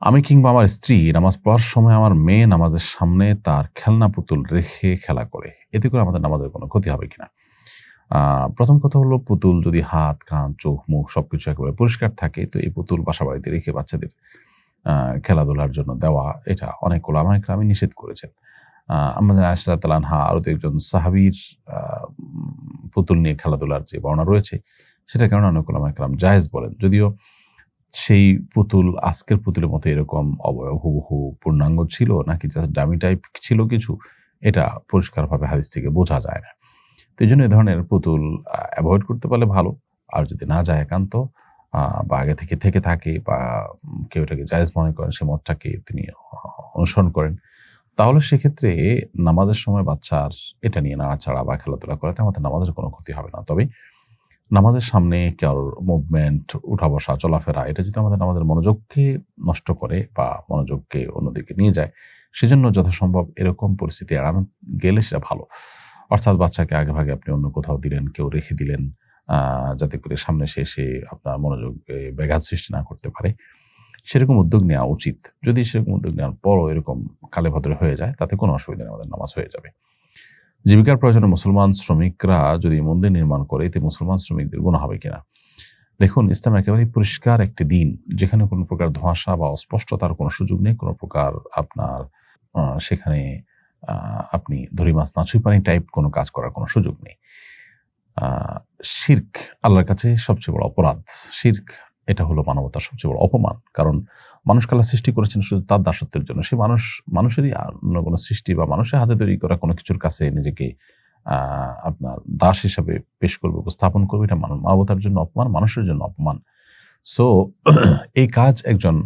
আমি কিংবা আমার স্ত্রী নামাজ পড়ার সময় আমার মেয়ে নামাজের সামনে তার খেলনা পুতুল রেখে খেলা করে, এতে করে আমাদের নামাজের কোনো ক্ষতি হবে কিনা? প্রথম কথা হলো, পুতুল যদি হাত, কান, চোখ, মুখ সবকিছু একেবারে পরিষ্কার থাকে, তো এই পুতুল বাসাবাড়িতে রেখে বাচ্চাদের খেলাধুলার জন্য দেওয়া, এটা অনেক ওলামা ইকরাম নিষেধ করেছেন। আমাদের আয়েশা রাদিয়াল্লাহু আনহা আরো একজন সাহাবীর পুতুল নিয়ে খেলাধুলার যে বর্ণনা রয়েছে, সেটার কারণে অনেক ওলামা ইকরাম জায়েজ বলেন। যদিও সেই পুতুল আজকের পুতুলের মতো এরকম অবয়ব হুবহু পূর্ণাঙ্গ ছিল নাকি জাস্ট ডামি টাইপ ছিল কিছু, এটা পরিষ্কারভাবে হাদিস থেকে বোঝা যায় না। তো এইজন্য এ ধরনের পুতুল এভয়েড করতে পারলে ভালো। আর যদি না যায় একান্ত বা আগে থেকে থাকে বা কেউ এটাকে জায়েজ মনে করেন, সে মতটাকে তিনি অনুসরণ করেন, তাহলে সেক্ষেত্রে নামাজের সময় বাচ্চার এটা নিয়ে নাড়াচাড়া বা খেলাধুলা করাতে আমাদের নামাজের কোনো ক্ষতি হবে না। তবে নামাজের সামনে কারোর মুভমেন্ট, উঠা বসা, চলাফেরা, এটা যদি আমাদের নামাজের মনোযোগকে নষ্ট করে বা মনোযোগকে অন্যদিকে নিয়ে যায়, সেজন্য যথাসম্ভব এরকম পরিস্থিতি এড়ানো গেলে সেটা ভালো। অর্থাৎ বাচ্চাকে আগেভাগে আপনি অন্য কোথাও দিলেন, কেউ রেখে দিলেন, যাতে করে সামনে সে এসে আপনার মনোযোগে ব্যাঘাত সৃষ্টি না করতে পারে। সেরকম উদ্যোগ নেওয়া উচিত। যদি সেরকম উদ্যোগ নেওয়ার পরও এরকম কালে-ভদ্রে হয়ে যায়, তাতে কোনো অসুবিধা নেই, আমাদের নামাজ হয়ে যাবে। জীবিকার প্রয়োজনে মুসলমান শ্রমিকরা যদি মন্দির নির্মাণ করে, এতে মুসলমান শ্রমিকদের গুনাহ হবে কিনা? দেখুন, ইসলাম একেবারেই পরিষ্কার একটি দিন, যেখানে কোনো প্রকার ধোঁয়াশা বা অস্পষ্টতার কোনো সুযোগ নেই। কোনো প্রকার আপনার সেখানে আপনি দড়ি মাছ না ছুঁই পানি টাইপ কোনো কাজ করার কোনো সুযোগ নেই। শিরক আল্লাহর কাছে সবচেয়ে বড় অপরাধ। শিরক এটা হলো মানবতার সবচেয়ে বড় অপমান। কারণ মানুষকে আল্লাহ সৃষ্টি করেছেন শুধু তার দাসত্বের জন্য। সে মানুষেরই অন্য কোনো সৃষ্টি বা মানুষের হাতে তৈরি করা কোনো কিছুর কাছে নিজেকে আপনার দাস হিসাবে পেশ করবে, উপস্থাপন করবে, এটা মানবতার জন্য অপমান, মানুষের জন্য অপমান। সো এই কাজ একজন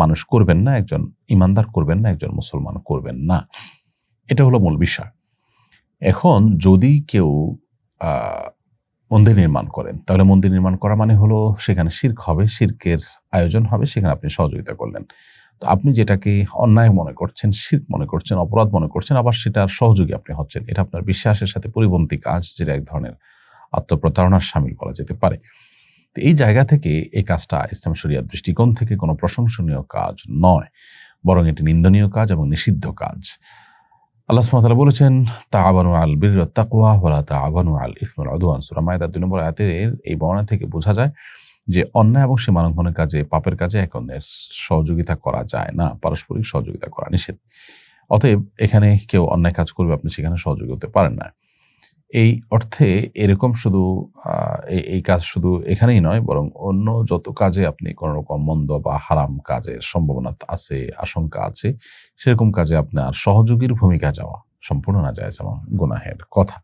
মানুষ করবেন না, একজন ঈমানদার করবেন না, একজন মুসলমান করবেন না। এটা হলো মূল বিষয়। এখন যদি কেউ আ মন্দির নির্মাণ করেন, তাহলে মন্দির নির্মাণ করা মানে হলো সেখানে শিরক হবে, শিরকের আয়োজন হবে, সেখানে আপনি সহযোগিতা করলেন। তো আপনি যেটাকে অন্যায় মনে করছেন, শিরক মনে করছেন, অপরাধ মনে করছেন, আবার সেটার সহযোগী আপনি হচ্ছেন। এটা আপনার বিশ্বাসের সাথে পরিপন্থী কাজ, যেটা এক ধরনের আত্মপ্রতারণার শামিল বলা যেতে পারে। তো এই জায়গা থেকে এই কাজটা ইসলাম শরিয়ার দৃষ্টিকোণ থেকে কোনো প্রশংসনীয় কাজ নয়, বরং এটি নিন্দনীয় কাজ এবং নিষিদ্ধ কাজ। আল্লাহ সুবহানাহু ওয়া তাআলা বলেছেন, তাআওয়ানু আলাল বিররি ওয়াত তাকওয়া ওয়া লা তাআওয়ানু আলাল ইসমি ওয়াল উদওয়ান। সূরা মায়েদার ২ নম্বর আয়াতের এই বর্ণনা থেকে বোঝা যায় যে অন্যায় এবং সীমালঙ্ঘনের কাজে, পাপের কাজে একে অন্যের সহযোগিতা করা যায় না, পারস্পরিক সহযোগিতা করা নিষেধ। অতএব এখানে কেউ অন্যায় কাজ করবে, আপনি সেখানে সহযোগী হতে পারেন না। এই অর্থে এরকম শুধু এই কাজ শুধু এখানেই নয়, বরং অন্য যত কাজে আপনি কোনো রকম মন্দ বা হারাম কাজের সম্ভাবনা আছে, আশঙ্কা আছে, সেরকম কাজে আপনার সহযোগীর ভূমিকা যাওয়া সম্পূর্ণ নাজায়েজ এবং গুনাহের কথা।